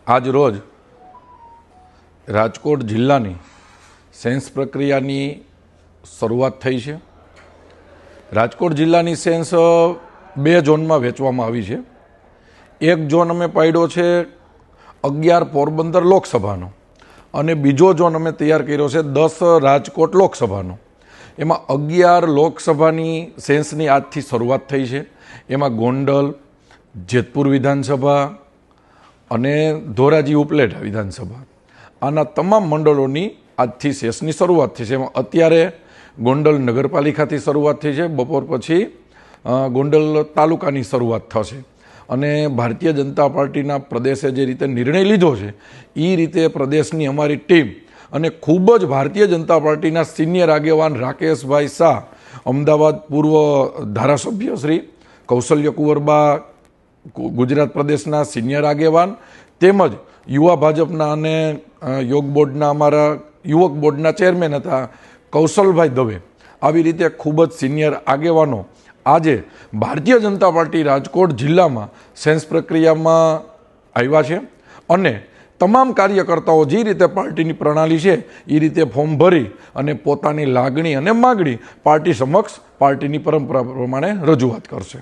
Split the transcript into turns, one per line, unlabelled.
આજ રોજ રાજકોટ જિલ્લાની સેન્સ પ્રક્રિયાની શરૂઆત થઈ છે. રાજકોટ જિલ્લાની સેન્સ બે ઝોનમાં વહેંચવામાં આવી છે. એક ઝોન અમે પાડ્યો છે 11 પોરબંદર લોકસભાનો અને બીજો ઝોન અમે તૈયાર કર્યો છે 10 રાજકોટ લોકસભાનો. એમાં 11 લોકસભાની સેન્સની આજથી શરૂઆત થઈ છે. એમાં ગોંડલ, જેતપુર વિધાનસભા અને ધોરાજી ઉપલેટા વિધાનસભા, આના તમામ મંડળોની આજથી સેસની શરૂઆત થઈ છે. એમાં અત્યારે ગોંડલ નગરપાલિકાથી શરૂઆત થઈ છે. બપોર પછી ગોંડલ તાલુકાની શરૂઆત થશે. અને ભારતીય જનતા પાર્ટીના પ્રદેશે જે રીતે નિર્ણય લીધો છે એ રીતે પ્રદેશની અમારી ટીમ અને ખૂબ જ ભારતીય જનતા પાર્ટીના સિનિયર આગેવાન રાકેશભાઈ શાહ, અમદાવાદ પૂર્વ ધારાસભ્ય શ્રી કૌશલ્ય કુંવરબા, ગુજરાત પ્રદેશના સિનિયર આગેવાન, તેમજ યુવા ભાજપના અને યોગ બોર્ડના અમારા યુવક બોર્ડના ચેરમેન હતા કૌશલભાઈ દવે, આવી રીતે ખૂબ જ સિનિયર આગેવાનો આજે ભારતીય જનતા પાર્ટી રાજકોટ જિલ્લામાં સેન્સ પ્રક્રિયામાં આવ્યા છે. અને તમામ કાર્યકર્તાઓ જે રીતે પાર્ટીની પ્રણાલી છે એ રીતે ફોર્મ ભરી અને પોતાની લાગણી અને માગણી પાર્ટી સમક્ષ પાર્ટીની પરંપરા પ્રમાણે રજૂઆત કરશે.